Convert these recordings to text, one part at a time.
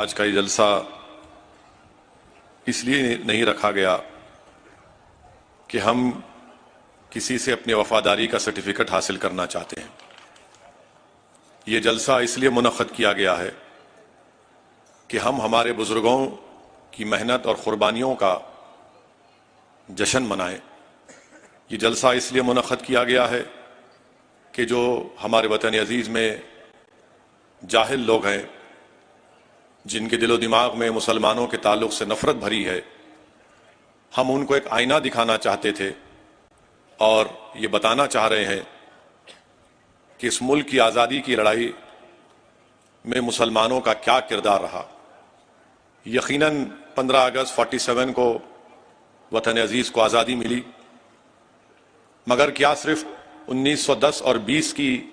आज का ये जलसा इसलिए नहीं रखा गया कि हम किसी से अपनी वफादारी का सर्टिफिकेट हासिल करना चाहते हैं। ये जलसा इसलिए मुनक्कद किया गया है कि हम हमारे बुजुर्गों की मेहनत और कुर्बानियों का जश्न मनाएं। ये जलसा इसलिए मुनक्कद किया गया है कि जो हमारे वतन अजीज में जाहिल लोग हैं, जिनके दिलो दिमाग में मुसलमानों के ताल्लुक से नफरत भरी है, हम उनको एक आईना दिखाना चाहते थे और ये बताना चाह रहे हैं कि इस मुल्क की आज़ादी की लड़ाई में मुसलमानों का क्या किरदार रहा। यकीनन 15 अगस्त 47 को वतन अजीज को आज़ादी मिली, मगर क्या सिर्फ 1910 और 20 की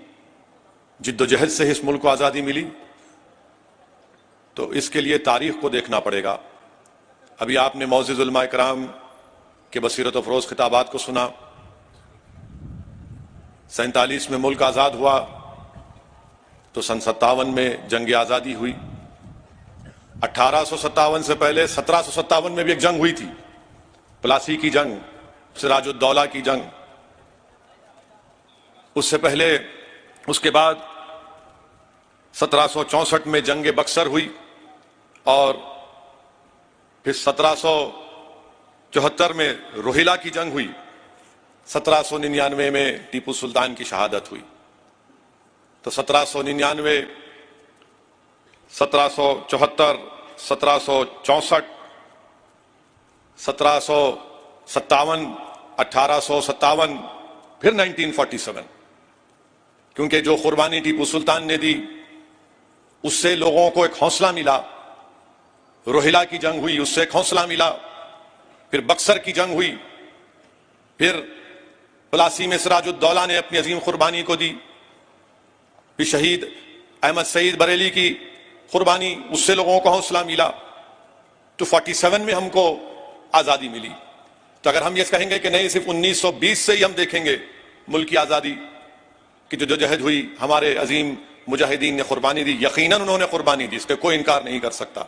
जिद्दोजहद से इस मुल्क को आज़ादी मिली? तो इसके लिए तारीख को देखना पड़ेगा। अभी आपने मौज़िज़ उलमा इकराम के बसीरत अफरोज खिताबात को सुना। 47 में मुल्क आज़ाद हुआ तो सन 57 में जंग आज़ादी हुई। 1857 से पहले 1757 में भी एक जंग हुई थी, प्लासी की जंग, सिराजुद्दौला की जंग। उससे पहले उसके बाद 1764 में जंग बक्सर हुई और फिर 1774 में रोहिला की जंग हुई। 1799 में टीपू सुल्तान की शहादत हुई। तो 1799, 1774, 1764, 1757, 1857, फिर 1947, क्योंकि जो कुर्बानी टीपू सुल्तान ने दी उससे लोगों को एक हौसला मिला। रोहिला की जंग हुई, उससे एक हौसला मिला। फिर बक्सर की जंग हुई, फिर प्लासी में सिराजुद्दौला ने अपनी अजीम कुर्बानी को दी। फिर शहीद अहमद सईद बरेली की कुर्बानी, उससे लोगों को हौसला मिला। तो 47 में हमको आजादी मिली। तो अगर हम ये कहेंगे कि नहीं, सिर्फ 1920 से ही हम देखेंगे मुल्क की आजादी की जो जहद हुई, हमारे अजीम मुजाहिदीन ने कुर्बानी दी, यकीनन उन्होंने कुर्बानी दी, इसके कोई इनकार नहीं कर सकता।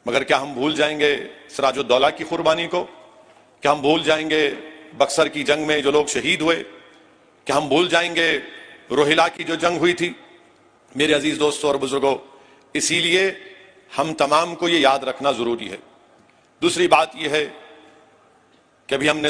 मगर क्या हम भूल जाएंगे सिराजुद्दौला की कुर्बानी को? क्या हम भूल जाएंगे बक्सर की जंग में जो लोग शहीद हुए? क्या हम भूल जाएंगे रोहिला की जो जंग हुई थी? मेरे अजीज दोस्तों और बुजुर्गों, इसीलिए हम तमाम को ये याद रखना जरूरी है। दूसरी बात यह है कि अभी हमने